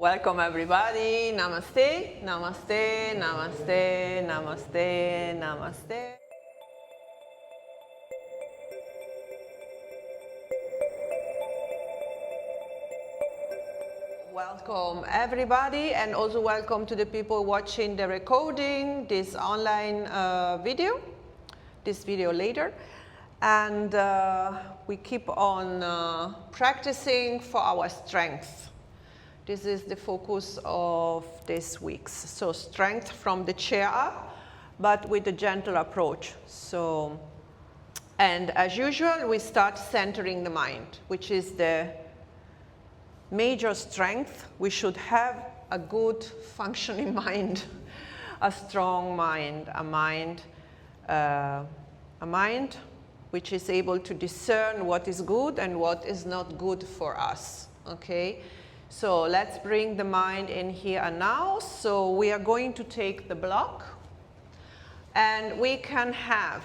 Welcome everybody. Namaste, namaste, namaste, namaste, namaste. Welcome everybody, and also welcome to the people watching the recording, this online this video later. And we keep on practicing for our strength. This is the focus of this week's. So strength from the chair up, but with a gentle approach. So, and as usual, we start centering the mind, which is the major strength. We should have a good functioning mind, a strong mind, a mind which is able to discern what is good and what is not good for us, okay? So let's bring the mind in here and now. So we are going to take the block, and we can have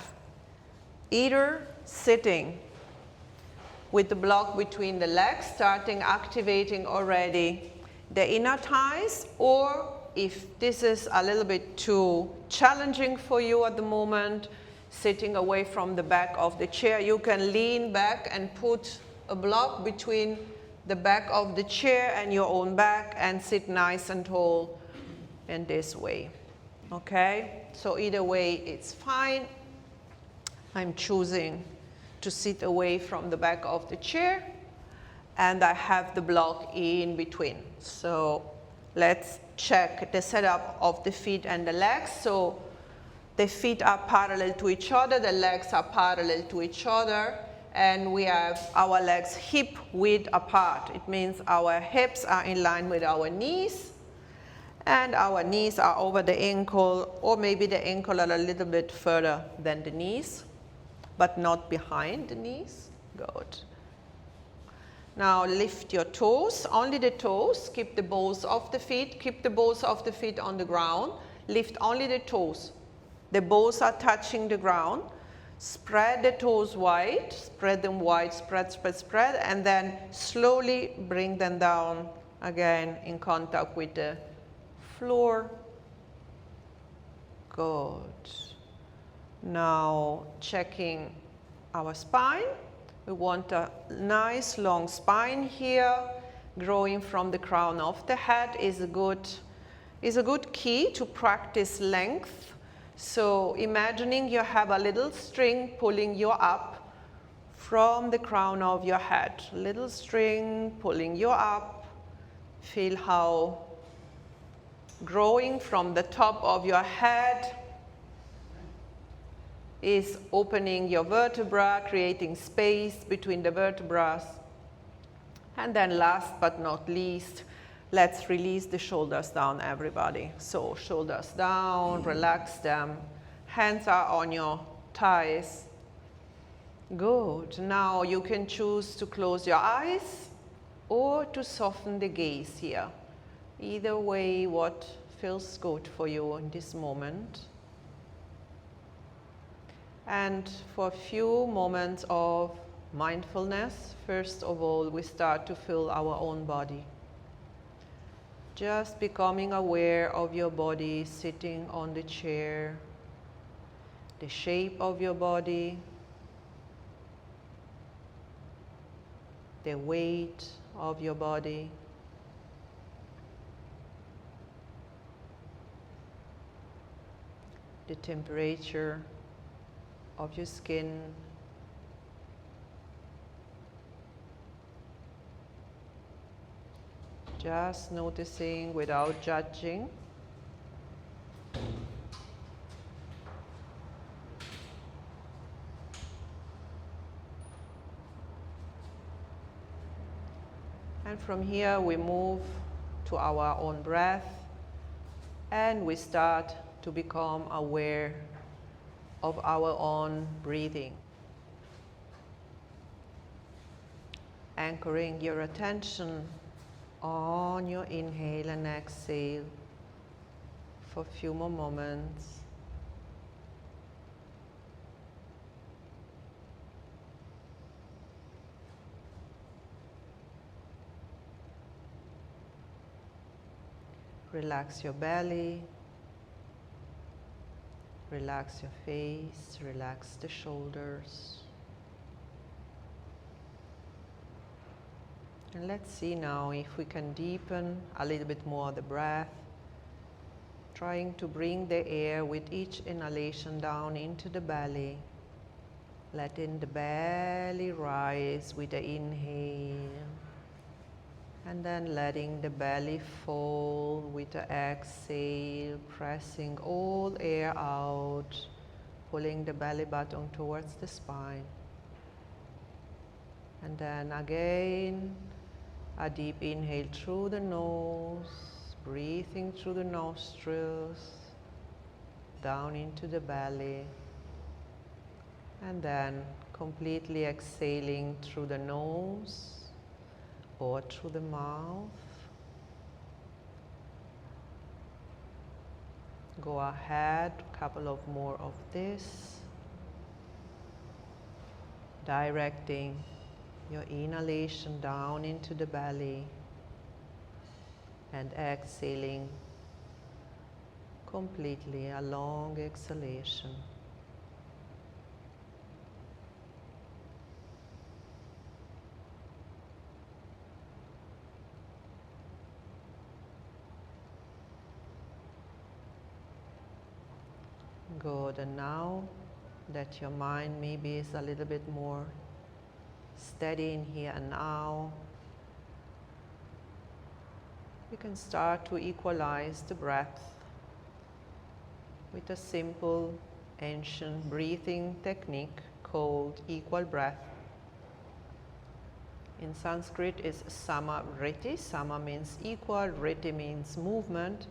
either sitting with the block between the legs, starting activating already the inner thighs, or if this is a little bit too challenging for you at the moment, sitting away from the back of the chair, you can lean back and put a block between the back of the chair and your own back and sit nice and tall in this way, okay? So either way, it's fine. I'm choosing to sit away from the back of the chair, and I have the block in between. So let's check the setup of the feet and the legs. So the feet are parallel to each other, the legs are parallel to each other, and we have our legs hip width apart. It means our hips are in line with our knees, and our knees are over the ankle, or maybe the ankle are a little bit further than the knees, but not behind the knees. Good. Now lift your toes, only the toes. Keep the balls of the feet, keep the balls of the feet on the ground. Lift only the toes. The balls are touching the ground. Spread the toes wide, spread them wide, spread, spread, spread, and then slowly bring them down again in contact with the floor. Good. Now checking our spine. We want a nice long spine here. Growing from the crown of the head is a good key to practice length. So imagining you have a little string pulling you up from the crown of your head. Little string pulling you up. Feel how growing from the top of your head is opening your vertebra, creating space between the vertebrae. And then last but not least, let's release the shoulders down, everybody. So shoulders down, relax them. Hands are on your thighs. Good. Now you can choose to close your eyes or to soften the gaze here. Either way, what feels good for you in this moment. And for a few moments of mindfulness, first of all, we start to feel our own body. Just becoming aware of your body sitting on the chair, the shape of your body, the weight of your body, the temperature of your skin, just noticing without judging. And from here we move to our own breath, and we start to become aware of our own breathing. Anchoring your attention on your inhale and exhale for a few more moments. Relax your belly. Relax your face. Relax the shoulders. And let's see now if we can deepen a little bit more the breath, trying to bring the air with each inhalation down into the belly, letting the belly rise with the inhale, and then letting the belly fall with the exhale, pressing all air out, pulling the belly button towards the spine. And then again, a deep inhale through the nose, breathing through the nostrils, down into the belly, and then completely exhaling through the nose or through the mouth. Go ahead, a couple of more of this, directing your inhalation down into the belly and exhaling completely, a long exhalation. Good, and now that your mind maybe is a little bit more steady in here and now, you can start to equalize the breath with a simple ancient breathing technique called equal breath. In Sanskrit is sama riti. Sama means equal, riti means movement,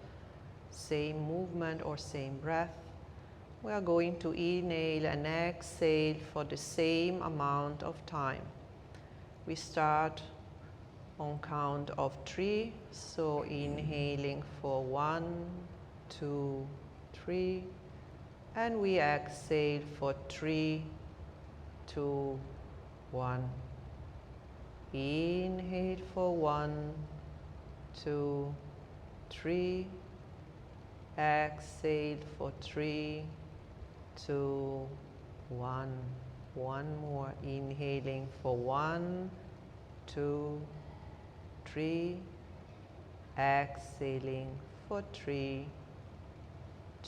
same movement or same breath. We are going to inhale and exhale for the same amount of time. We start on count of 3, so inhaling for 1, 2, 3, and we exhale for 3, 2, 1. Inhale for 1, 2, 3, exhale for 3, 2, 1. One more, inhaling for 1, 2, 3, exhaling for 3,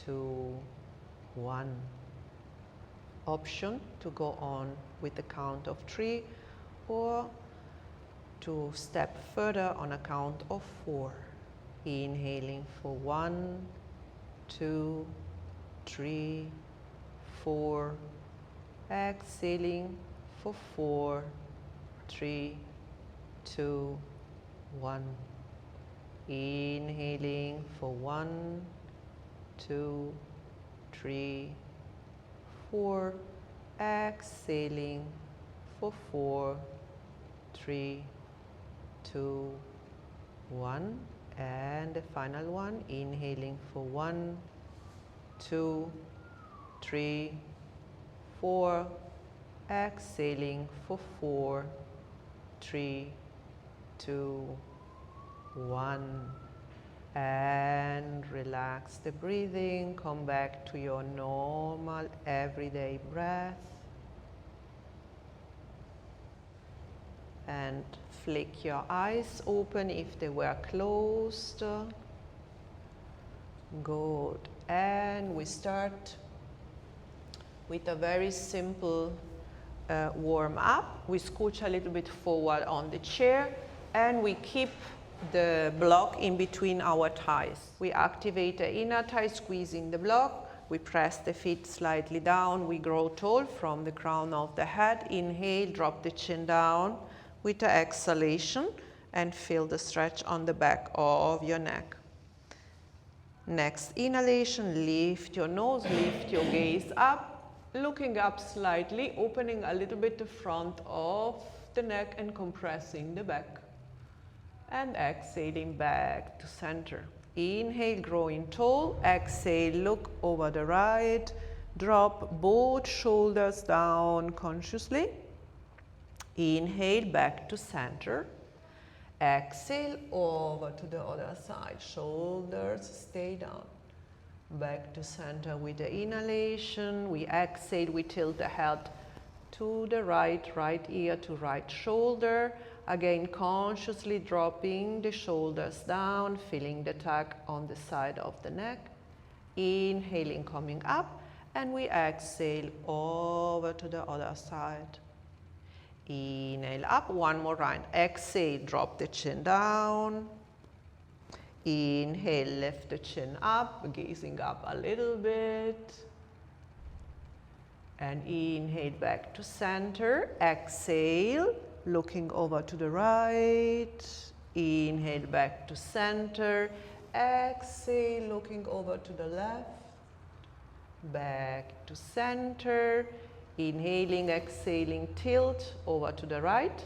2, 1. Option to go on with the count of 3 or to step further on a count of 4. Inhaling for 1, 2, 3, 4. Exhaling for 4, 3, 2, 1. Inhaling for 1, 2, 3, 4. Exhaling for 4, 3, 2, 1. And the final one, inhaling for 1, 2, 3, 4, exhaling for 4, 3, 2, 1. And relax the breathing, come back to your normal everyday breath. And flick your eyes open if they were closed. Good. And we start with a very simple warm up. We scooch a little bit forward on the chair and we keep the block in between our thighs. We activate the inner thigh, squeezing the block. We press the feet slightly down. We grow tall from the crown of the head. Inhale, drop the chin down with the exhalation and feel the stretch on the back of your neck. Next inhalation, lift your nose, lift your gaze up. Looking up slightly, opening a little bit the front of the neck and compressing the back. And exhaling back to center. Inhale, growing tall. Exhale, look over the right. Drop both shoulders down consciously. Inhale, back to center. Exhale, over to the other side. Shoulders stay down. Back to center with the inhalation. We exhale, we tilt the head to the right, right ear to right shoulder. Again, consciously dropping the shoulders down, feeling the tug on the side of the neck. Inhaling, coming up, and we exhale over to the other side. Inhale up, one more round. Exhale, drop the chin down. Inhale, lift the chin up, gazing up a little bit. And inhale back to center. Exhale, looking over to the right. Inhale back to center. Exhale, looking over to the left. Back to center. Inhaling, exhaling, tilt over to the right.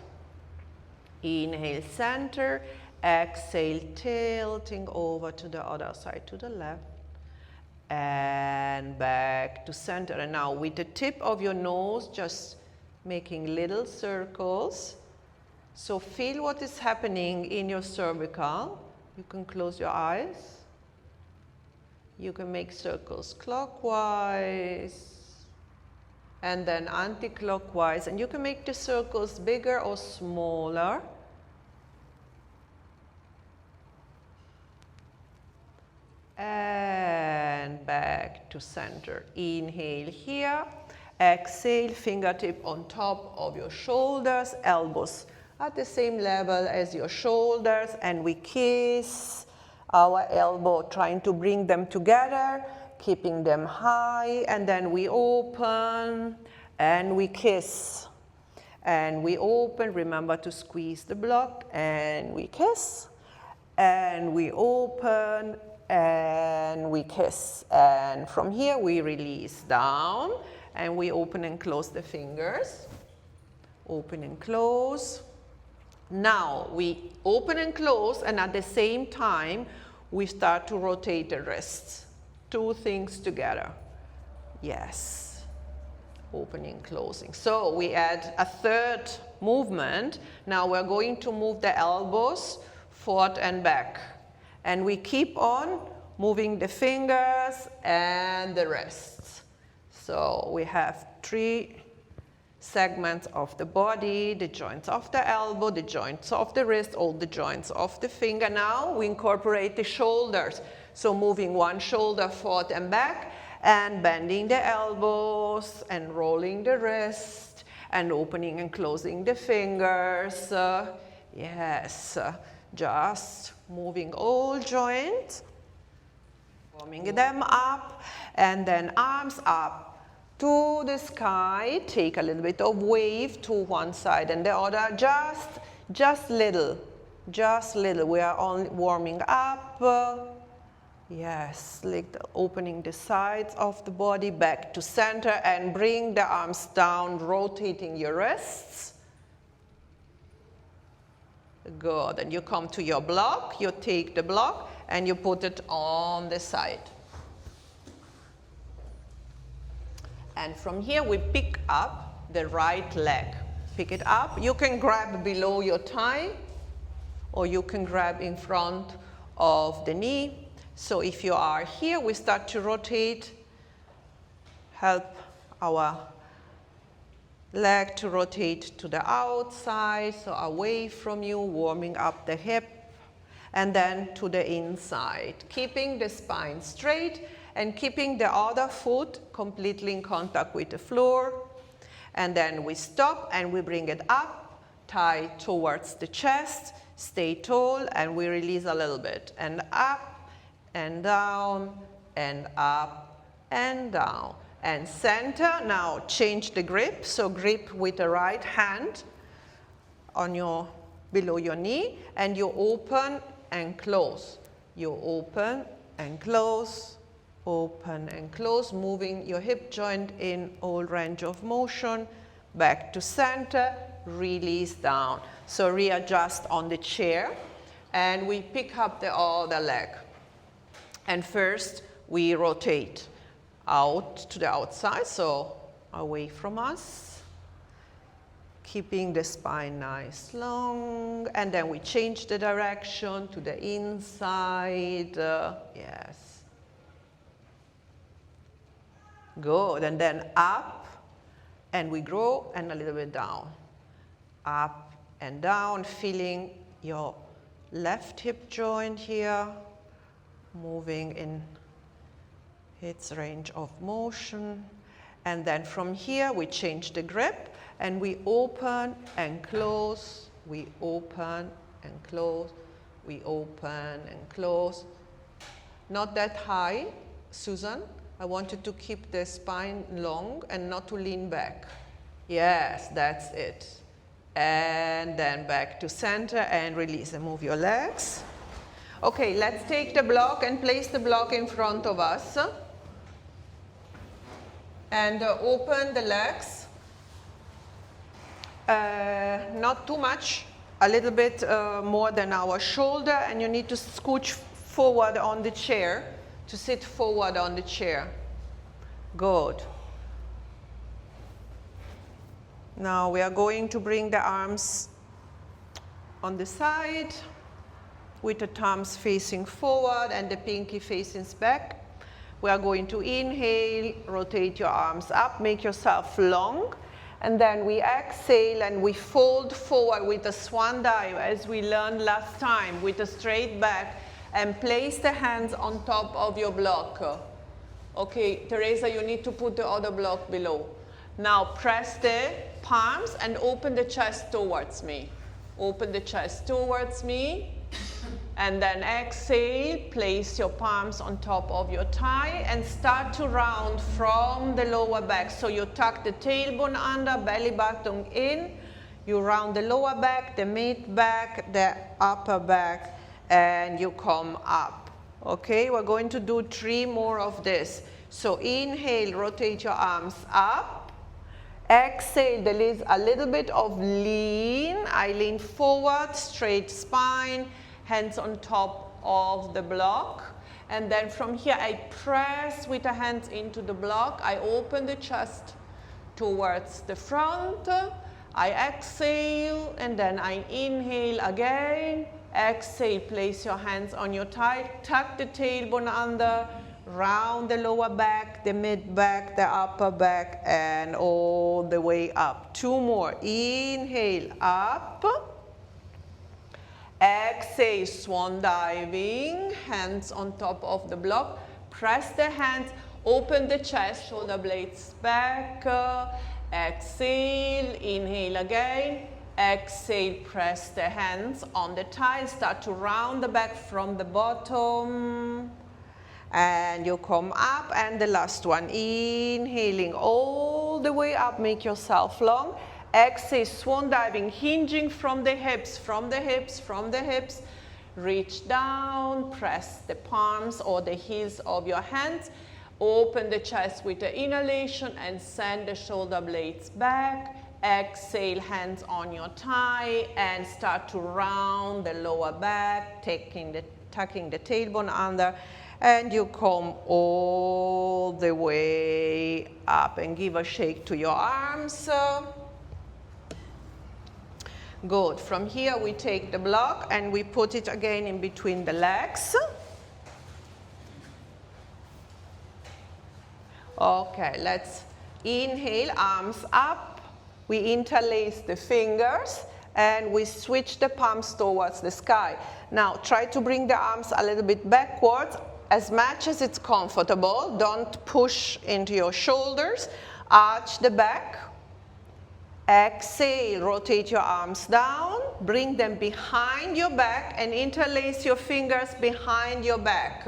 Inhale, center. Exhale, tilting over to the other side, to the left. And back to center. And now with the tip of your nose, just making little circles. So feel what is happening in your cervical. You can close your eyes. You can make circles clockwise and then anti-clockwise. And you can make the circles bigger or smaller. And back to center. Inhale here. Exhale, fingertip on top of your shoulders, elbows at the same level as your shoulders, and we kiss our elbow, trying to bring them together, keeping them high, and then we open and we kiss. And we open, remember to squeeze the block, and we kiss. And we open and we kiss. And from here we release down and we open and close the fingers. Open and close. Now we open and close, and at the same time we start to rotate the wrists. Two things together. Yes. Opening, closing. So we add a third movement. Now we're going to move the elbows forward and back. And we keep on moving the fingers and the wrists. So we have three segments of the body, the joints of the elbow, the joints of the wrist, all the joints of the finger. Now we incorporate the shoulders. So moving one shoulder forward and back, and bending the elbows, and rolling the wrist, and opening and closing the fingers. Yes, just moving all joints, warming them up, and then arms up to the sky. Take a little bit of wave to one side and the other, just little. We are only warming up. Yes, like opening the sides of the body, back to center, and bring the arms down, rotating your wrists. Good, and you come to your block, you take the block and you put it on the side. And from here we pick up the right leg. Pick it up. You can grab below your thigh, or you can grab in front of the knee. So if you are here, we start to rotate, help our leg to rotate to the outside, so away from you, warming up the hip, and then to the inside, keeping the spine straight and keeping the other foot completely in contact with the floor. And then we stop and we bring it up, tie towards the chest, stay tall, and we release a little bit, and up and down and up and down. And center. Now change the grip, so grip with the right hand on below your knee, and you open and close. You open and close, open and close, moving your hip joint in all range of motion. Back to center, release down. So readjust on the chair, and we pick up the other leg. And first we rotate out to the outside, so away from us. keeping the spine nice, long, and then we change the direction to the inside, yes. Good, and then up, and we grow, and a little bit down. Up and down, feeling your left hip joint here, moving in its range of motion. And then from here, we change the grip, and we open and close, we open and close, we open and close. Not that high, Susan. I want you to keep the spine long and not to lean back. Yes, that's it. And then back to center and release and move your legs. Okay, let's take the block and place the block in front of us. And open the legs. Not too much, a little bit more than our shoulder, and you need to scooch forward on the chair, to sit forward on the chair. Good. Now we are going to bring the arms on the side with the thumbs facing forward and the pinky facing back. We are going to inhale, rotate your arms up, make yourself long, and then we exhale and we fold forward with a swan dive as we learned last time, with a straight back, and place the hands on top of your block. Okay, Teresa, you need to put the other block below. Now press the palms and open the chest towards me. Open the chest towards me. And then exhale, place your palms on top of your thigh and start to round from the lower back. So you tuck the tailbone under, belly button in. You round the lower back, the mid back, the upper back, and you come up. Okay, we're going to do 3 more of this. So inhale, rotate your arms up. Exhale, there is a little bit of lean. I lean forward, straight spine, hands on top of the block. And then from here, I press with the hands into the block. I open the chest towards the front. I exhale, and then I inhale again. Exhale, place your hands on your thigh, tuck the tailbone under, round the lower back, the mid back, the upper back, and all the way up. 2 more. Inhale, up. Exhale, swan diving, hands on top of the block. Press the hands, open the chest, shoulder blades back. Exhale, inhale again. Exhale, press the hands on the thighs, start to round the back from the bottom. And you come up, and the last one, inhaling all the way up, make yourself long. Exhale, swan diving, hinging from the hips, from the hips, from the hips. Reach down, press the palms or the heels of your hands. Open the chest with the inhalation and send the shoulder blades back. Exhale, hands on your thigh, and start to round the lower back, tucking the tailbone under, and you come all the way up and give a shake to your arms. Good. From here we take the block and we put it again in between the legs. Okay, let's inhale, arms up. We interlace the fingers and we switch the palms towards the sky. Now try to bring the arms a little bit backwards as much as it's comfortable. Don't push into your shoulders. Arch the back. Exhale, rotate your arms down. Bring them behind your back and interlace your fingers behind your back.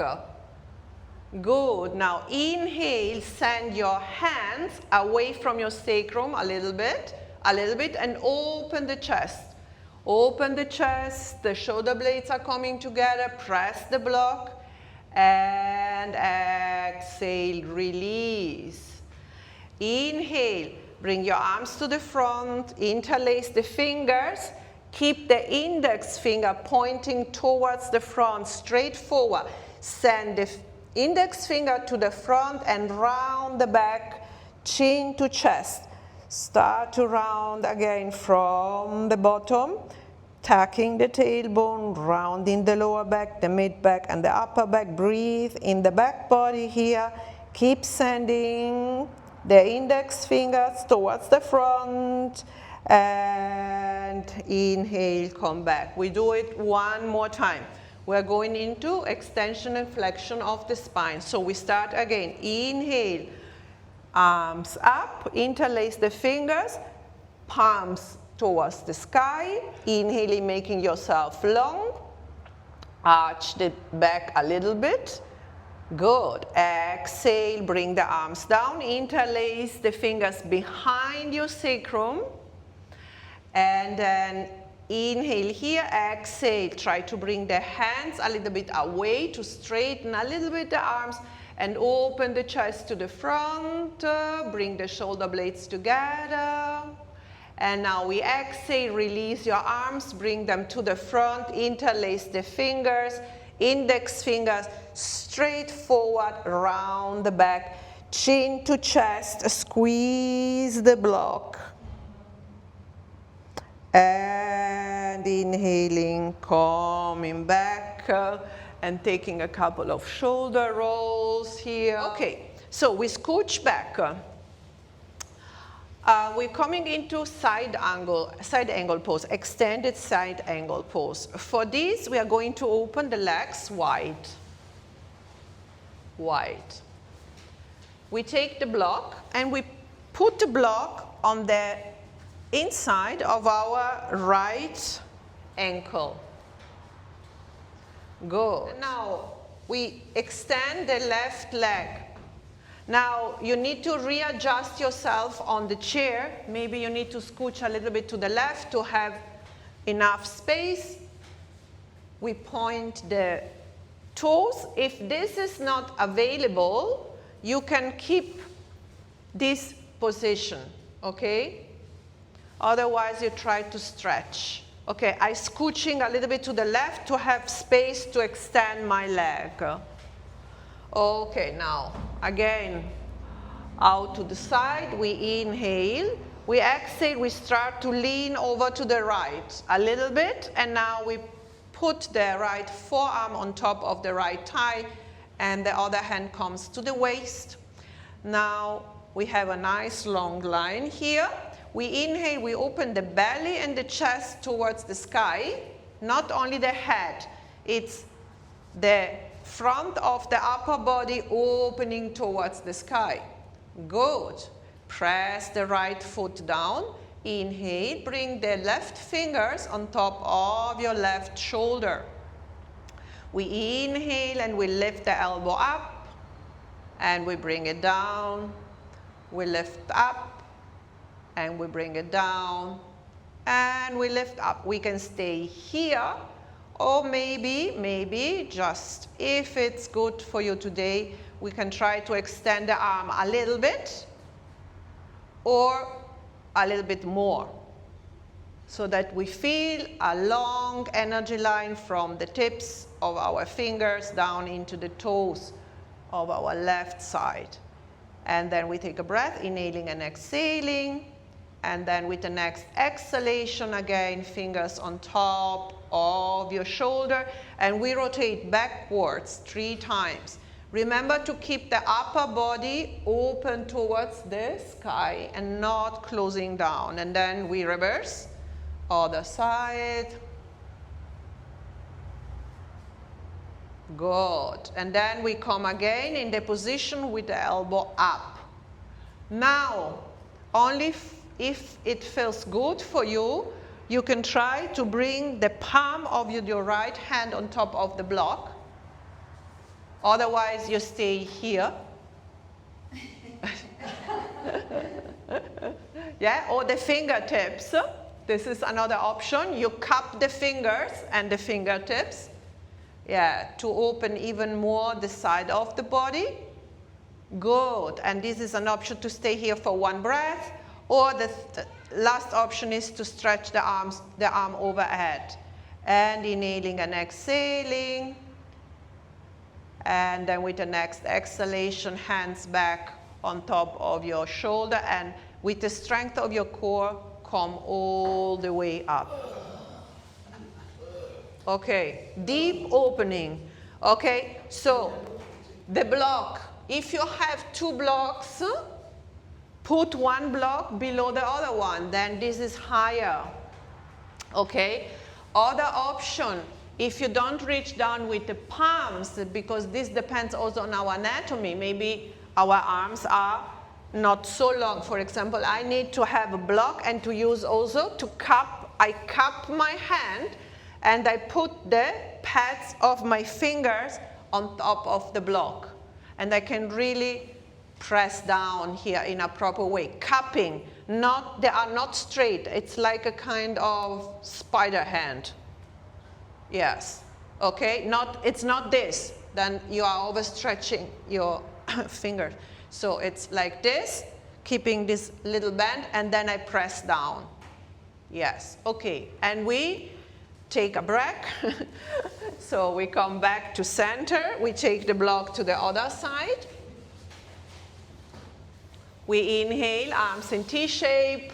Good. Now inhale, send your hands away from your sacrum a little bit, and open the chest. Open the chest, the shoulder blades are coming together, press the block, and exhale, release. Inhale, bring your arms to the front, interlace the fingers, keep the index finger pointing towards the front, straight forward. Send the index finger to the front and round the back, chin to chest. Start to round again from the bottom, tucking the tailbone, rounding the lower back, the mid back, and the upper back. Breathe in the back body here. Keep sending the index fingers towards the front, and inhale, come back. We do it one more time. We're going into extension and flexion of the spine. So we start again. Inhale, arms up, interlace the fingers, palms towards the sky. Inhaling, making yourself long. Arch the back a little bit. Good. Exhale, bring the arms down. Interlace the fingers behind your sacrum. And then inhale here, exhale. Try to bring the hands a little bit away to straighten a little bit the arms and open the chest to the front. Bring the shoulder blades together. And now we exhale, release your arms, bring them to the front, interlace the fingers, index fingers straight forward, round the back, chin to chest, squeeze the block. And inhaling, coming back and taking a couple of shoulder rolls here. Okay, so we scooch back. We're coming into side angle pose, extended side angle pose. For this, we are going to open the legs wide. Wide. We take the block and we put the block on the inside of our right ankle. Good. Now we extend the left leg. Now you need to readjust yourself on the chair. Maybe you need to scooch a little bit to the left to have enough space. We point the toes. If this is not available, you can keep this position, okay? Otherwise you try to stretch. Okay, I'm scooching a little bit to the left to have space to extend my leg. Okay, now, again, out to the side, we inhale, we exhale, we start to lean over to the right a little bit, and now we put the right forearm on top of the right thigh, and the other hand comes to the waist. Now, we have a nice long line here. We inhale, we open the belly and the chest towards the sky, not only the head, it's the front of the upper body opening towards the sky. Good. Press the right foot down. Inhale, bring the left fingers on top of your left shoulder. We inhale and we lift the elbow up and we bring it down. We lift up and we bring it down and we lift up. We can stay here. Or maybe, just if it's good for you today, we can try to extend the arm a little bit or a little bit more so that we feel a long energy line from the tips of our fingers down into the toes of our left side. And then we take a breath, inhaling and exhaling. And then with the next exhalation again, fingers on top of your shoulder, and we rotate backwards 3 times. Remember to keep the upper body open towards the sky and not closing down. And then we reverse, other side. Good. And then we come again in the position with the elbow up. Now, only if it feels good for you, you can try to bring the palm of your right hand on top of the block. Otherwise, you stay here. Yeah, or the fingertips. This is another option. You cup the fingers and the fingertips. Yeah, to open even more the side of the body. Good. And this is an option to stay here for 1 breath. Or the last option is to stretch the arm overhead. And inhaling and exhaling. And then with the next exhalation, hands back on top of your shoulder and with the strength of your core, come all the way up. Okay, deep opening. Okay, so the block, if you have 2 blocks, put 1 block below the other one, then this is higher. Okay, other option, if you don't reach down with the palms, because this depends also on our anatomy, maybe our arms are not so long. For example, I need to have a block and to use also to cup, I cup my hand and I put the pads of my fingers on top of the block. And I can really press down here in a proper way. Cupping, they are not straight. It's like a kind of spider hand. Yes, okay, it's not this. Then you are overstretching your fingers. So it's like this, keeping this little bend, and then I press down. Yes, okay, and we take a break. So we come back to center. We take the block to the other side. We inhale, arms in T shape.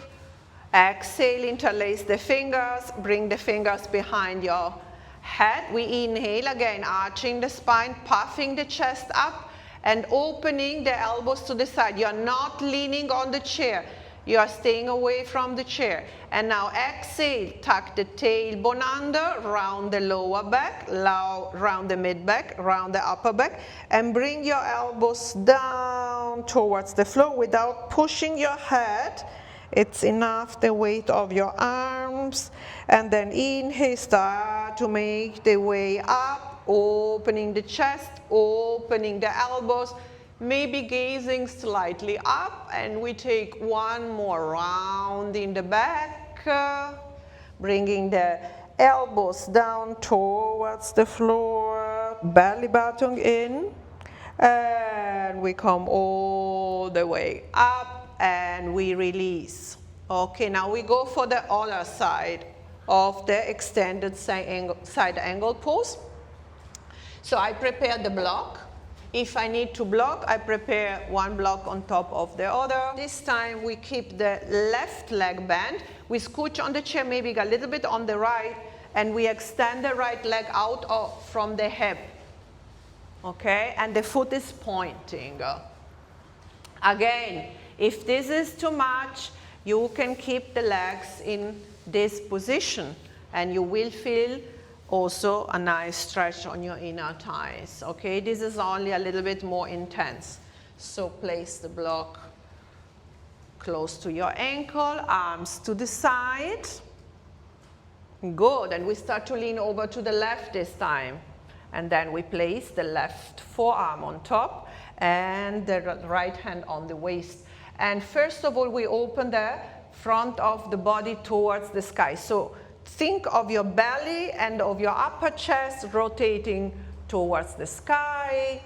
Exhale, interlace the fingers. Bring the fingers behind your head. We inhale again, arching the spine, puffing the chest up, and opening the elbows to the side. You are not leaning on the chair. You are staying away from the chair. And now exhale, tuck the tailbone under, round the lower back, round the mid back, round the upper back, and bring your elbows down towards the floor without pushing your head. It's enough the weight of your arms. And then inhale, start to make the way up, opening the chest, opening the elbows, maybe gazing slightly up, and we take 1 more round in the back, bringing the elbows down towards the floor, belly button in, and we come all the way up, and we release. Okay, now we go for the other side of the extended side angle pose. So I prepare the block. If I need to block, I prepare 1 block on top of the other. This time we keep the left leg bent. We scooch on the chair, maybe a little bit on the right, and we extend the right leg out from the hip. Okay, and the foot is pointing. Again, if this is too much, you can keep the legs in this position, and you will feel also a nice stretch on your inner thighs. Okay, this is only a little bit more intense. So place the block close to your ankle, arms to the side. Good, and we start to lean over to the left this time. And then we place the left forearm on top and the right hand on the waist. And first of all, we open the front of the body towards the sky. So think of your belly and of your upper chest rotating towards the sky.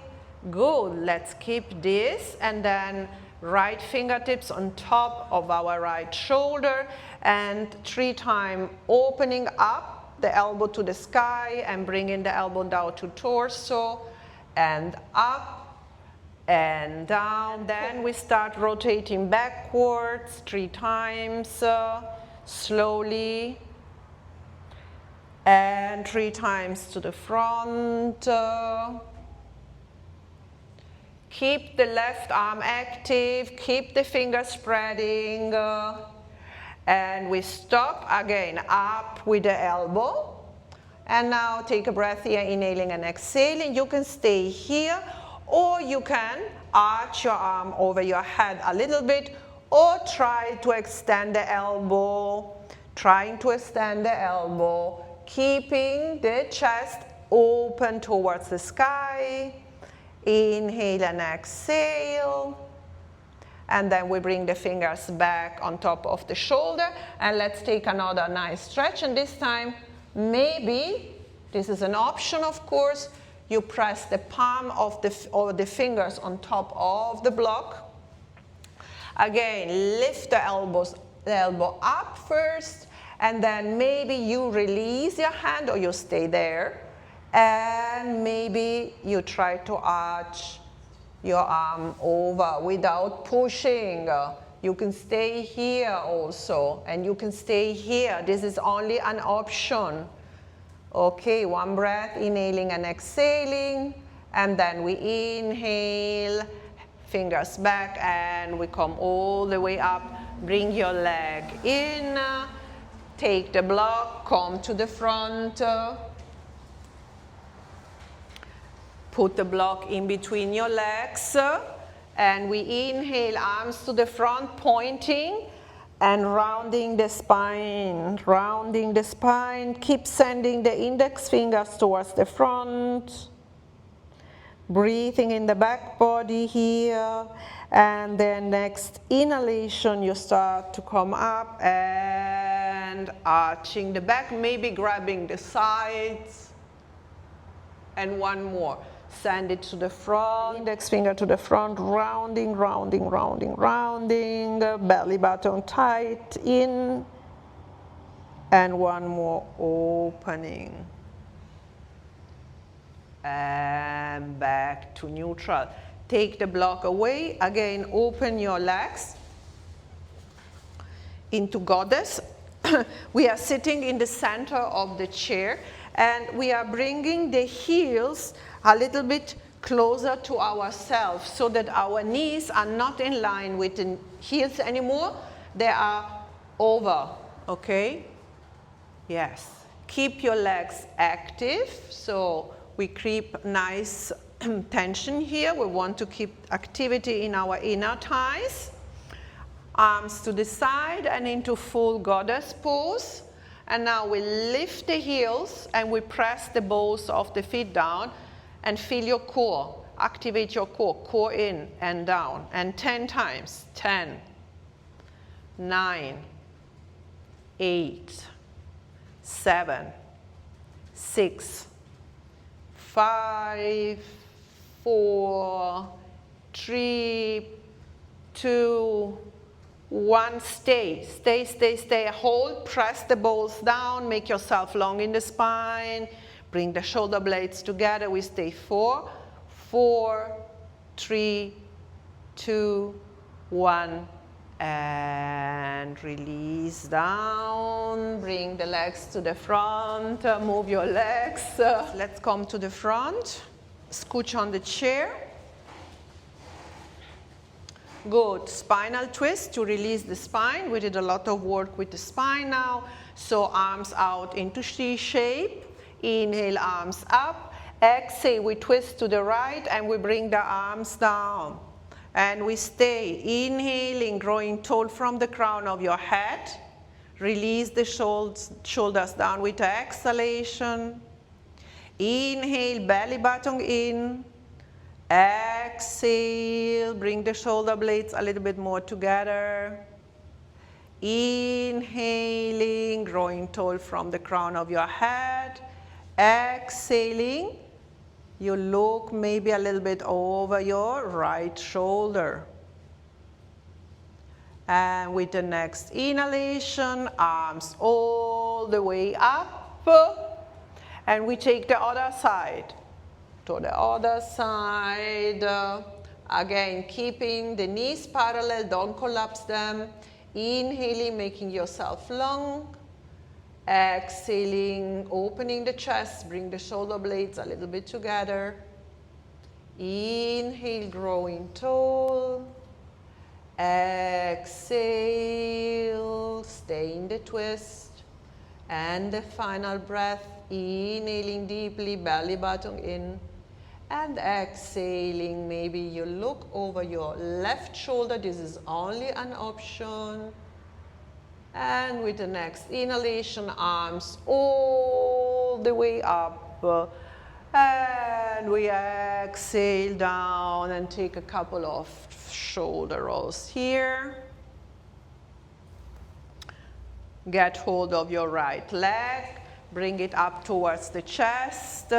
Good, let's keep this, and then right fingertips on top of our right shoulder, and 3 times opening up the elbow to the sky and bringing the elbow down to torso, and up and down. Then we start rotating backwards 3 times, slowly. And 3 times to the front. Keep the left arm active, keep the fingers spreading. And we stop again, up with the elbow. And now take a breath here, inhaling and exhaling. You can stay here, or you can arch your arm over your head a little bit, or try to extend the elbow, trying to extend the elbow. Keeping the chest open towards the sky. Inhale and exhale. And then we bring the fingers back on top of the shoulder. And let's take another nice stretch. And this time, maybe, this is an option of course, you press the palm of the fingers on top of the block. Again, lift the elbow up first. And then maybe you release your hand, or you stay there. And maybe you try to arch your arm over without pushing. You can stay here also, and you can stay here. This is only an option. Okay, one breath, inhaling and exhaling, and then we inhale, fingers back, and we come all the way up. Bring your leg in, take the block, come to the front. Put the block in between your legs, and we inhale, arms to the front, pointing and rounding the spine, rounding the spine. Keep sending the index fingers towards the front. Breathing in the back body here, and then next inhalation, you start to come up and arching the back, maybe grabbing the sides, and one more. Send it to the front, index finger to the front, rounding, rounding, rounding, rounding, belly button tight in, and one more, opening. And back to neutral. Take the block away, again open your legs into goddess. We are sitting in the center of the chair, and we are bringing the heels a little bit closer to ourselves so that our knees are not in line with the heels anymore. They are over, okay? Yes. Keep your legs active, so we keep nice tension here. We want to keep activity in our inner thighs. Arms to the side and into full goddess pose. And now we lift the heels and we press the balls of the feet down and feel your core. Activate your core. Core in and down. And 10 times. 10, 9, 8, 7, 6, 5, 4, 3, 2, 1. Stay, stay, stay, stay. Hold, press the balls down, make yourself long in the spine. Bring the shoulder blades together. We stay 4, 4, 3, 2, 1. And release down. Bring the legs to the front. Move your legs. Let's come to the front. Scooch on the chair. Good. Spinal twist to release the spine. We did a lot of work with the spine now. So arms out into C shape. Inhale, arms up. Exhale, we twist to the right and we bring the arms down. And we stay. Inhaling, growing tall from the crown of your head. Release the shoulders down with exhalation. Inhale, belly button in. Exhale, bring the shoulder blades a little bit more together. Inhaling, growing tall from the crown of your head. Exhaling, you look maybe a little bit over your right shoulder. And with the next inhalation, arms all the way up. And we take the other side. To the other side. Again, keeping the knees parallel, don't collapse them. Inhaling, making yourself long. Exhaling, opening the chest, bring the shoulder blades a little bit together. Inhale, growing tall. Exhale, stay in the twist. And the final breath, inhaling deeply, belly button in. And exhaling, maybe you look over your left shoulder. This is only an option. And with the next inhalation, arms all the way up. And we exhale down and take a couple of shoulder rolls here. Get hold of your right leg. Bring it up towards the chest.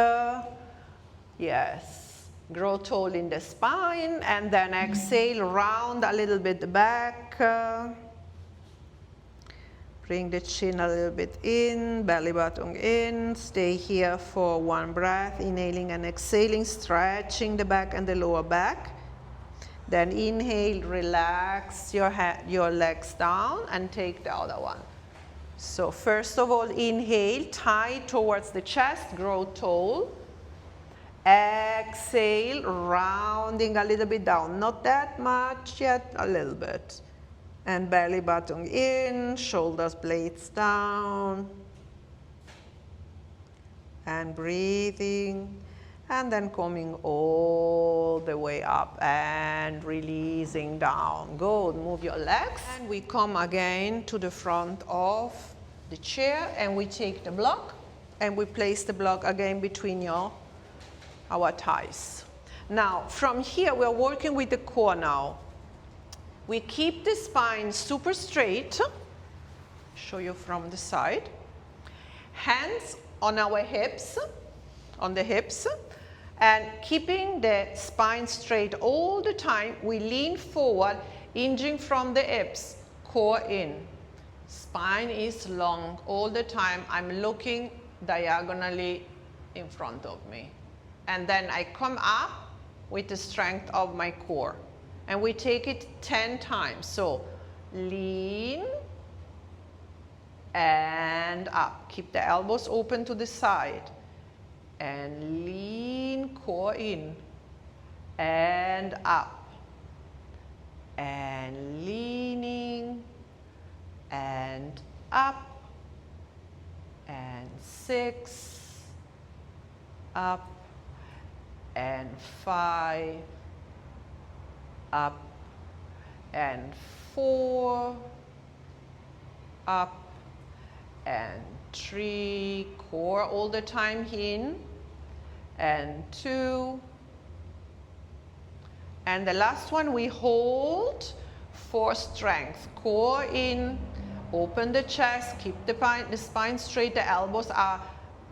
Yes. Grow tall in the spine. And then exhale, round a little bit the back. Bring the chin a little bit in, belly button in. Stay here for one breath, inhaling and exhaling, stretching the back and the lower back. Then inhale, relax your legs down and take the other one. So first of all, inhale, tight towards the chest, grow tall. Exhale, rounding a little bit down. Not that much yet, a little bit. And belly button in, shoulders blades down. And breathing. And then coming all the way up and releasing down. Good, move your legs. And we come again to the front of the chair and we take the block and we place the block again between our thighs. Now, from here, we're working with the core now. We keep the spine super straight. Show you from the side. Hands on our hips, on the hips. And keeping the spine straight all the time, we lean forward, hinging from the hips, core in. Spine is long all the time. I'm looking diagonally in front of me. And then I come up with the strength of my core. And we take it 10 times. So lean and up. Keep the elbows open to the side. And lean, core in, and up, and leaning, and up, and 6, up, and 5, up, and 4, up, and 3, core all the time in, and 2, and the last one we hold for strength, core in, open the chest, keep the spine straight, the elbows are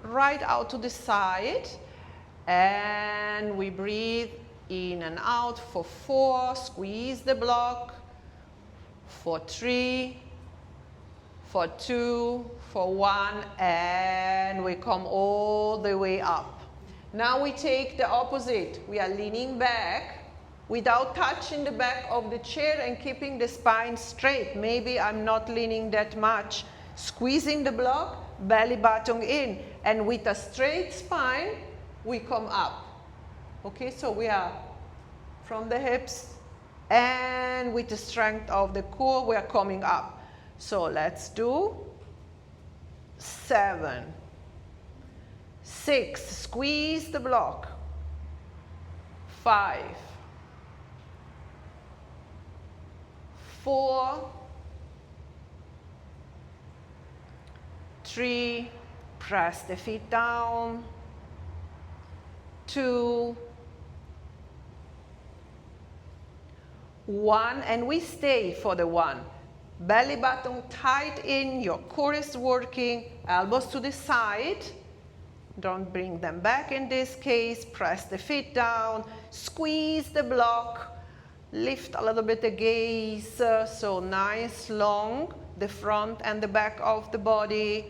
right out to the side, and we breathe in and out for 4, squeeze the block, for 3, for 2, for 1, and we come all the way up. Now we take the opposite. We are leaning back without touching the back of the chair and keeping the spine straight. Maybe I'm not leaning that much. Squeezing the block, belly button in, and with a straight spine, we come up. Okay, so we are from the hips, and with the strength of the core, we are coming up. So let's do 7, 6, squeeze the block, 5, 4, 3, press the feet down, 2, 1, and we stay for the 1. Belly button tight in, your core is working, elbows to the side. Don't bring them back in this case. Press the feet down, squeeze the block, lift a little bit the gaze, so nice, long, the front and the back of the body.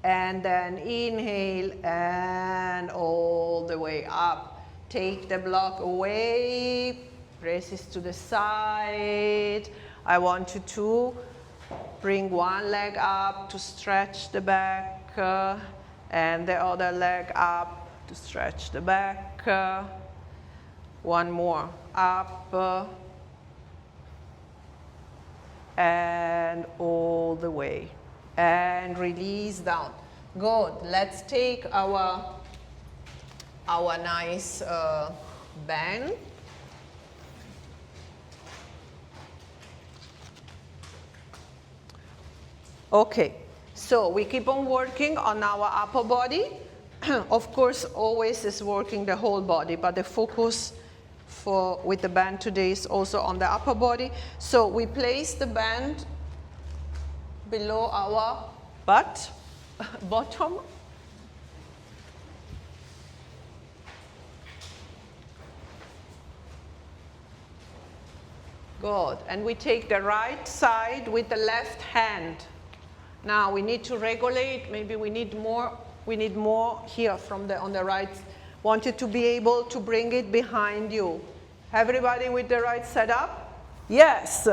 And then inhale and all the way up. Take the block away, braces to the side. I want you to bring one leg up to stretch the back, and the other leg up to stretch the back. One more, up, and all the way. And release down. Good. Let's take our nice bend. Okay, so we keep on working on our upper body. Of course, always is working the whole body, but the focus with the band today is also on the upper body. So we place the band below our butt, bottom. Good. And we take the right side with the left hand. Now we need to regulate. Maybe we need more here on the right. Want you to be able to bring it behind you. Everybody with the right setup? Yes.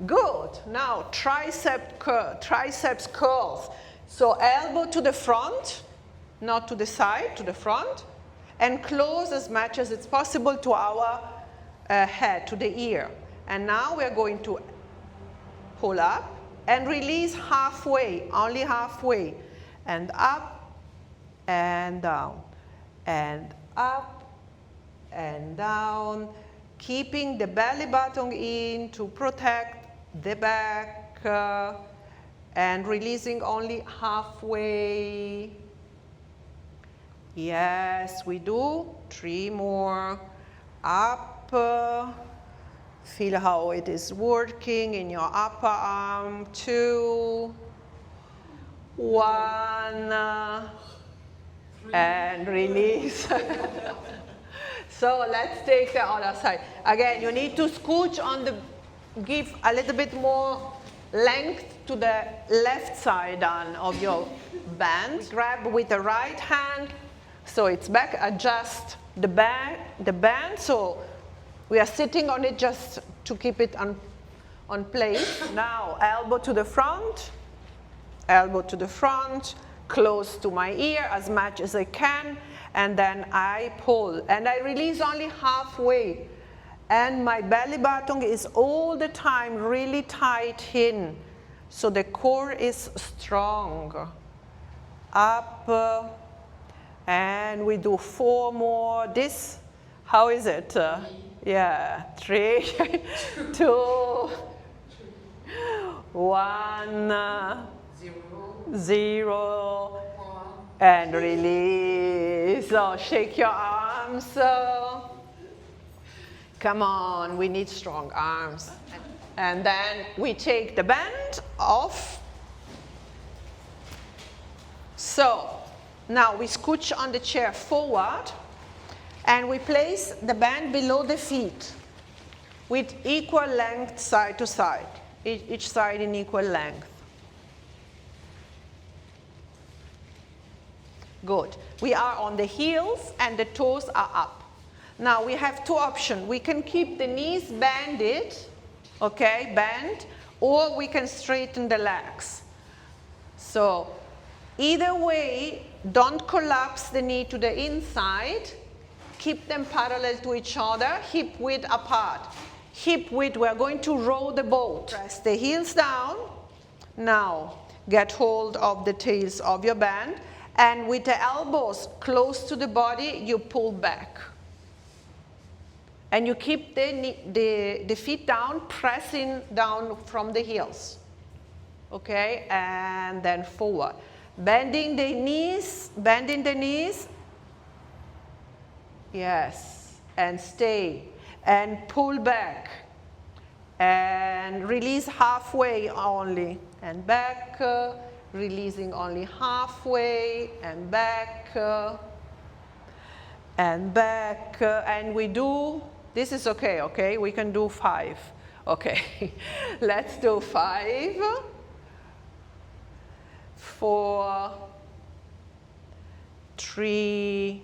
Good. Now triceps curls. So elbow to the front, not to the side, to the front, and close as much as it's possible to our head, to the ear. And now we're going to pull up and release halfway, only halfway, and up and down, and up and down, keeping the belly button in to protect the back, and releasing only halfway. Yes, we do. 3 more. Up. Feel how it is working in your upper arm. 2, 1, and release. So let's take the other side. Again, you need to scooch on the, give a little bit more length to the left side of your band. We grab with the right hand, so it's back, adjust the band, so we are sitting on it just to keep it on place. Now, elbow to the front, close to my ear as much as I can, and then I pull, and I release only halfway. And my belly button is all the time really tight in, so the core is strong. Up, and we do 4 more. This, how is it? Yeah, 3, 2, 1, 0, and release. So shake your arms. Come on, we need strong arms. And then we take the band off. So now we scooch on the chair forward, and we place the band below the feet with equal length side to side, each side in equal length. Good. We are on the heels and the toes are up. Now we have 2 options. We can keep the knees banded, okay, bend, or we can straighten the legs. So either way, don't collapse the knee to the inside. Keep them parallel to each other, hip width apart. Hip width, we're going to row the boat. Press the heels down. Now, get hold of the tails of your band, and with the elbows close to the body, you pull back. And you keep the feet down, pressing down from the heels. Okay, and then forward. Bending the knees. Yes, and stay, and pull back, and release halfway only, and back, releasing only halfway, and back, and we do, this is okay, okay? We can do 5, okay? Let's do 5, 4, 3,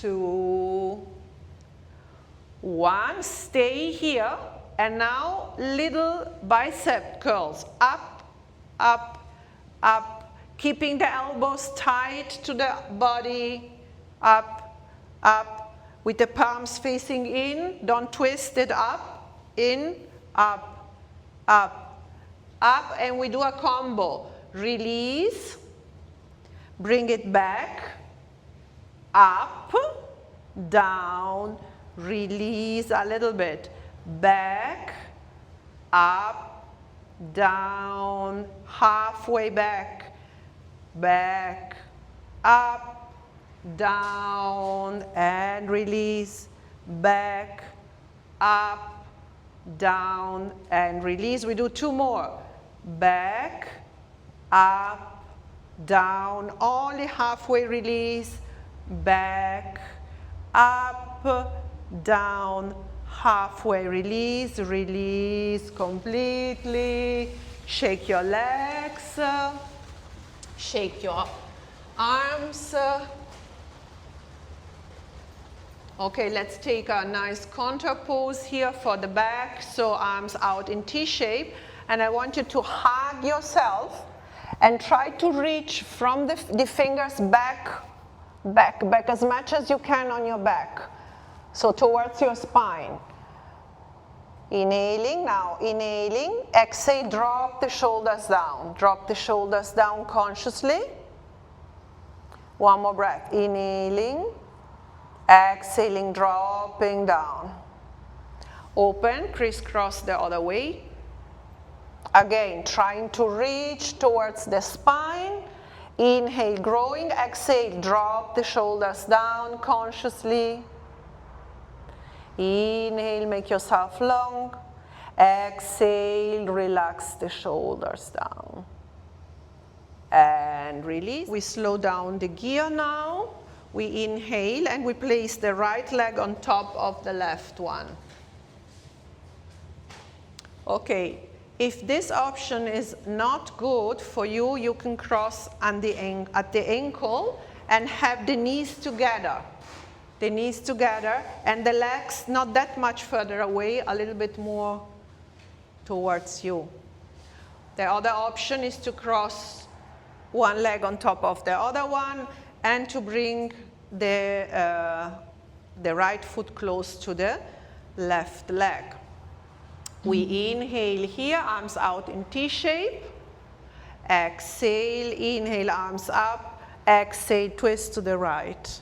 2, 1. Stay here, and now little bicep curls, up, up, up, keeping the elbows tight to the body, up, up, with the palms facing in. Don't twist it, up, in, up, up, up, and we do a combo. Release, bring it back, up, down, release a little bit, back, up, down, halfway back, back, up, down, and release, back, up, down, and release. We do 2 more, back, up, down, only halfway release, back, up, down, halfway release, release completely. Shake your legs, shake your arms, Okay, let's take a nice contour pose here for the back. So arms out in T shape. And I want you to hug yourself and try to reach from the fingers back as much as you can on your back. So towards your spine. Inhaling, now inhaling, exhale, drop the shoulders down. Drop the shoulders down consciously. One more breath, inhaling, exhaling, dropping down. Open, crisscross the other way. Again, trying to reach towards the spine. Inhale, growing, exhale, drop the shoulders down consciously. Inhale, make yourself long. Exhale, relax the shoulders down. And release. We slow down the gear now. We inhale and we place the right leg on top of the left one. Okay, if this option is not good for you, you can cross at the ankle and have the knees together. The knees together and the legs not that much further away, a little bit more towards you. The other option is to cross one leg on top of the other one and to bring the right foot close to the left leg. We inhale here, arms out in T shape. Exhale, inhale, arms up. Exhale, twist to the right.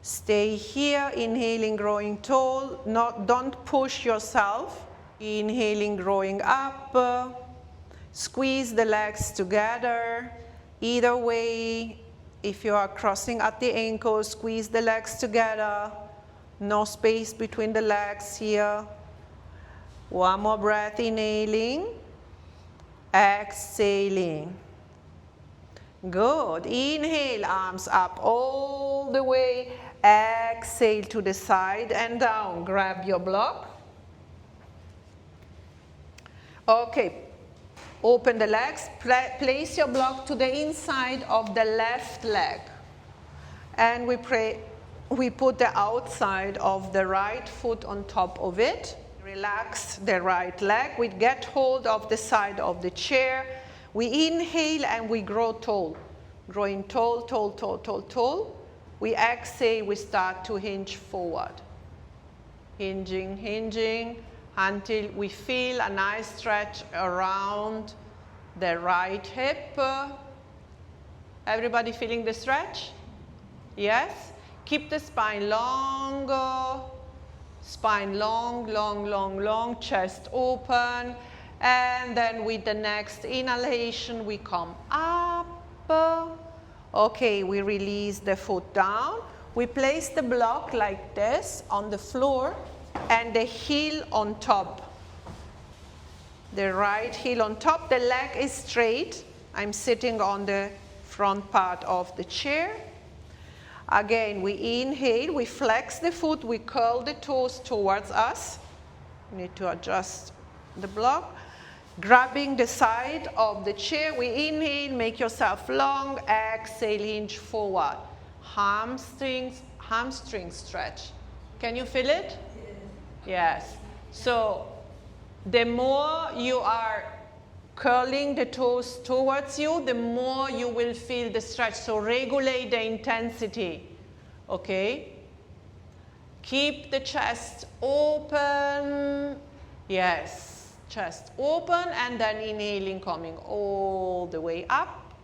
Stay here, inhaling, growing tall. Don't push yourself. Inhaling, growing up. Squeeze the legs together. Either way, if you are crossing at the ankle, squeeze the legs together. No space between the legs here. One more breath, inhaling. Exhaling. Good. Inhale, arms up all the way. Exhale to the side and down. Grab your block. Okay. Open the legs. Place your block to the inside of the left leg. And we put the outside of the right foot on top of it. Relax the right leg. We get hold of the side of the chair. We inhale and we grow tall. Growing tall, tall, tall, tall, tall. We exhale, we start to hinge forward. Hinging, hinging, until we feel a nice stretch around the right hip. Everybody feeling the stretch? Yes? Keep the spine long. Spine long, long, long, long, chest open. And then with the next inhalation, we come up. Okay, we release the foot down. We place the block like this on the floor and the heel on top. The right heel on top, the leg is straight. I'm sitting on the front part of the chair. Again, we inhale, we flex the foot, we curl the toes towards us. We need to adjust the block. Grabbing the side of the chair, we inhale, make yourself long, exhale, hinge forward. Hamstring stretch. Can you feel it? Yes. So the more you are curling the toes towards you, the more you will feel the stretch. So regulate the intensity, okay? Keep the chest open. Yes. Chest open and then inhaling, coming all the way up,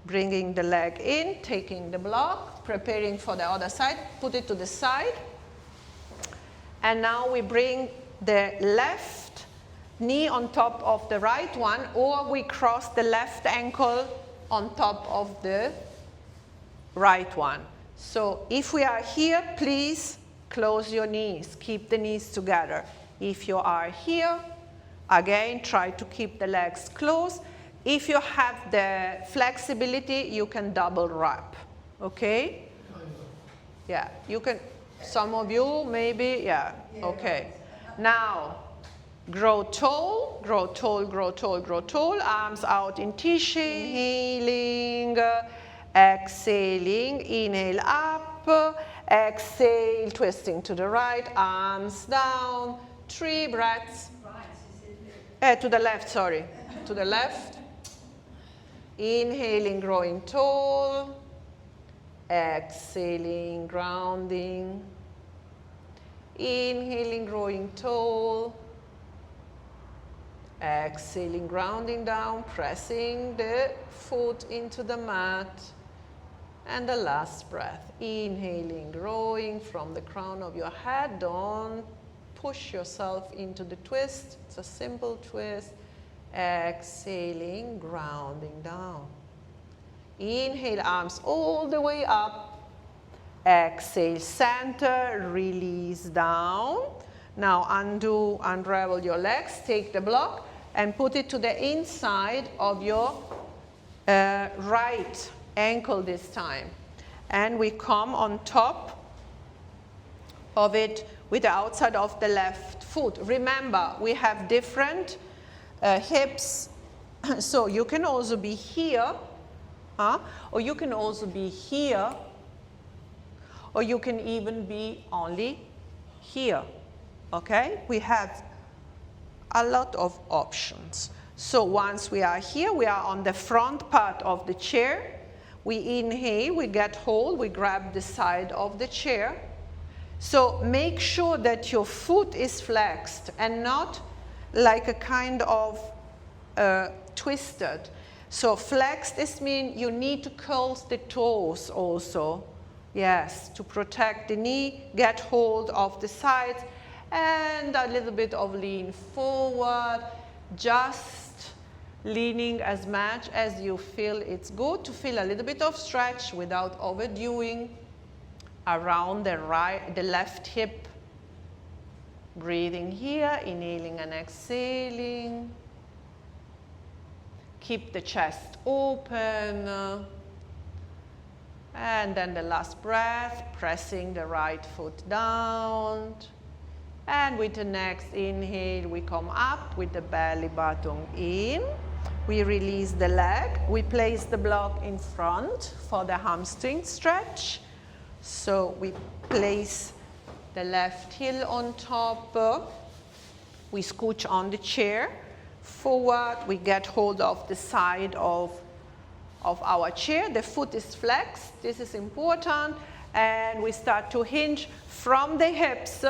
bringing the leg in, taking the block, preparing for the other side, put it to the side. And now we bring the left knee on top of the right one, or we cross the left ankle on top of the right one. So if we are here, please close your knees, keep the knees together. If you are here, again, try to keep the legs closed. If you have the flexibility, you can double wrap, okay? Yeah, you can, some of you maybe, yeah, okay. Now, grow tall, grow tall, grow tall, grow tall. Arms out in T shape, inhaling, exhaling, inhale up, Exhale, twisting to the right, arms down, 3 breaths. To the left, sorry, to the left. Inhaling, growing tall. Exhaling, grounding. Inhaling, growing tall. Exhaling, grounding down, pressing the foot into the mat. And the last breath, inhaling, growing from the crown of your head. Don't push yourself into the twist. It's a simple twist. Exhaling, grounding down. Inhale, arms all the way up. Exhale, center, release down. Now unravel your legs, take the block and put it to the inside of your right ankle this time. And we come on top of it with the outside of the left foot. Remember, we have different hips, so you can also be here, or you can also be here, or you can even be only here, okay? We have a lot of options. So once we are here, we are on the front part of the chair. We inhale, we get hold, we grab the side of the chair. So make sure that your foot is flexed and not like a kind of twisted. So flexed, this means you need to curl the toes also. Yes, to protect the knee, get hold of the sides, and a little bit of lean forward, just leaning as much as you feel it's good, to feel a little bit of stretch without overdoing around the left hip. Breathing here, inhaling and exhaling. Keep the chest open. And then the last breath, pressing the right foot down. And with the next inhale, we come up with the belly button in. We release the leg. We place the block in front for the hamstring stretch. So we place the left heel on top. We scooch on the chair forward. We get hold of the side of our chair. The foot is flexed. This is important. And we start to hinge from the hips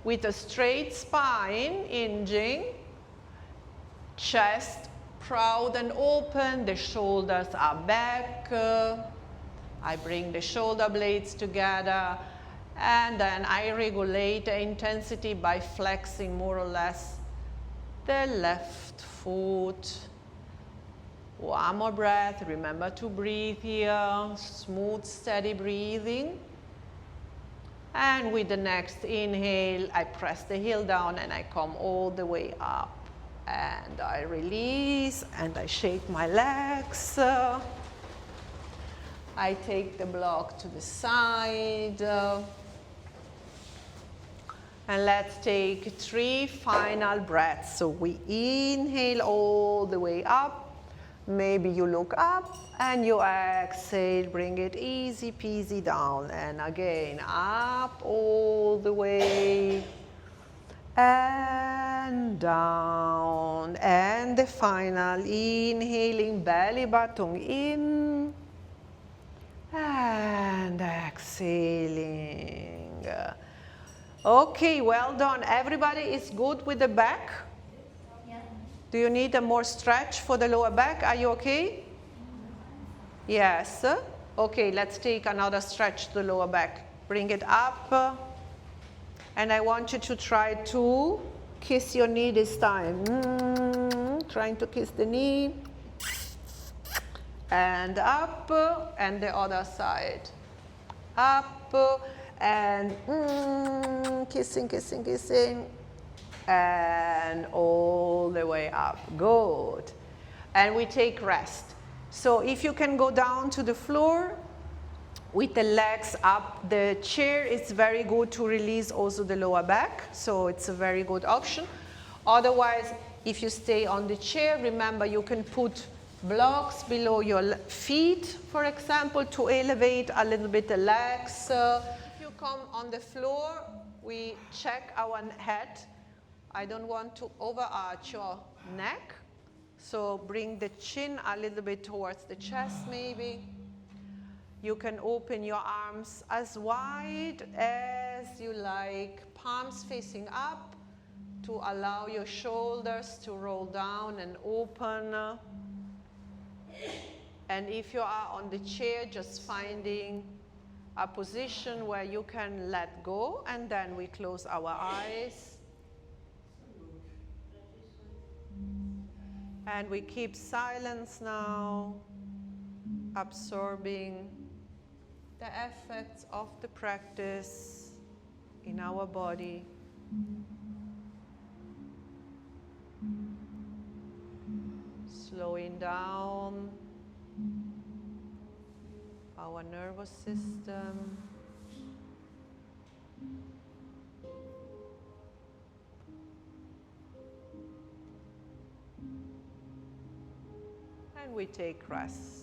with a straight spine, hinging. Chest proud and open. The shoulders are back. I bring the shoulder blades together. And then I regulate the intensity by flexing more or less the left foot. One more breath. Remember to breathe here. Smooth, steady breathing. And with the next inhale, I press the heel down and I come all the way up. And I release and I shake my legs. I take the block to the side. And let's take 3 final breaths. So we inhale all the way up. Maybe you look up and you exhale, bring it easy peasy down. And again, up all the way and down. And the final, inhaling, belly button in and exhaling. Okay, well done. Everybody is good with the back? Yeah. Do you need a more stretch for the lower back? Are you okay? Yes. Okay, let's take another stretch to the lower back. Bring it up. And I want you to try to kiss your knee this time. Trying to kiss the knee. And up. And the other side. Up. And kissing, kissing, kissing. And all the way up. Good. And we take rest. So if you can go down to the floor with the legs up the chair, it's very good to release also the lower back. So it's a very good option. Otherwise, if you stay on the chair, remember you can put blocks below your feet, for example, to elevate a little bit the legs. You come on the floor, we check our head. I don't want to overarch your neck. So bring the chin a little bit towards the chest maybe. You can open your arms as wide as you like, palms facing up to allow your shoulders to roll down and open. And if you are on the chair, just finding a position where you can let go, and then we close our eyes. And we keep silence now, absorbing the effects of the practice in our body. Slowing down our nervous system. And we take rest.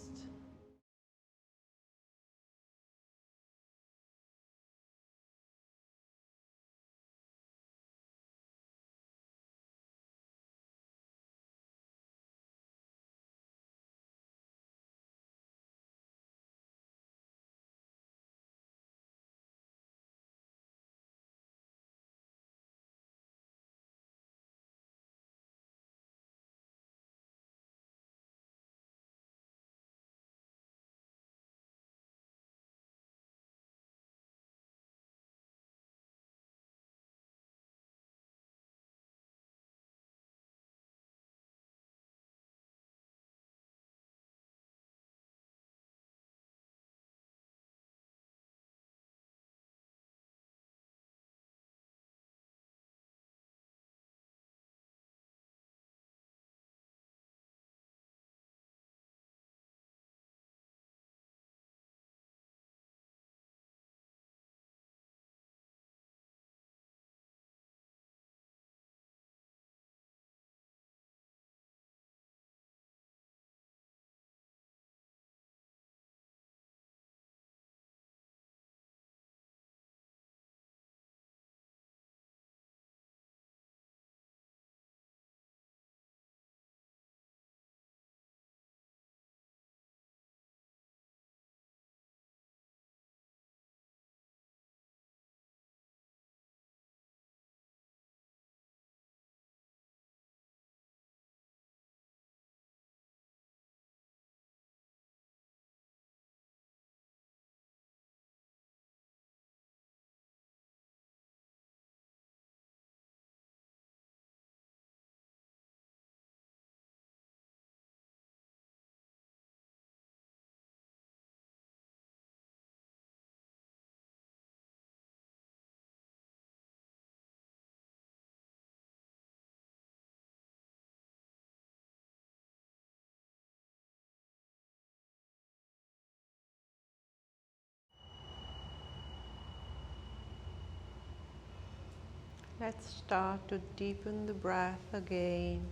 Let's start to deepen the breath again.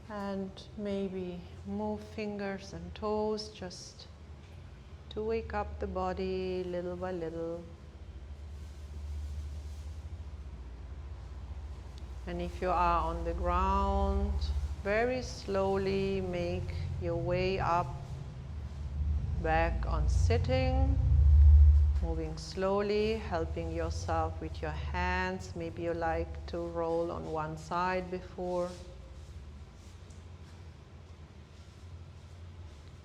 And maybe move fingers and toes just to wake up the body little by little. And if you are on the ground, very slowly make your way up, back on sitting. Moving slowly, helping yourself with your hands. Maybe you like to roll on one side before.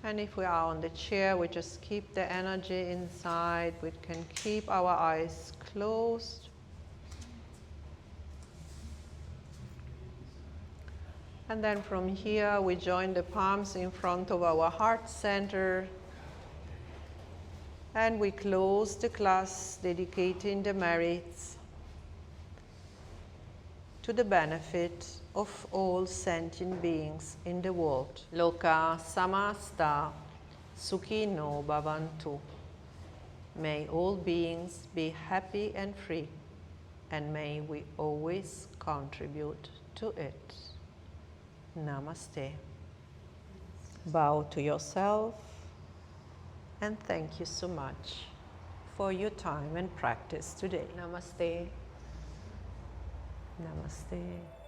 And if we are on the chair, we just keep the energy inside. We can keep our eyes closed. And then from here, we join the palms in front of our heart center. And we close the class dedicating the merits to the benefit of all sentient beings in the world. Loka samasta sukhino bhavantu. May all beings be happy and free, and may we always contribute to it. Namaste. Bow to yourself. And thank you so much for your time and practice today. Namaste. Namaste.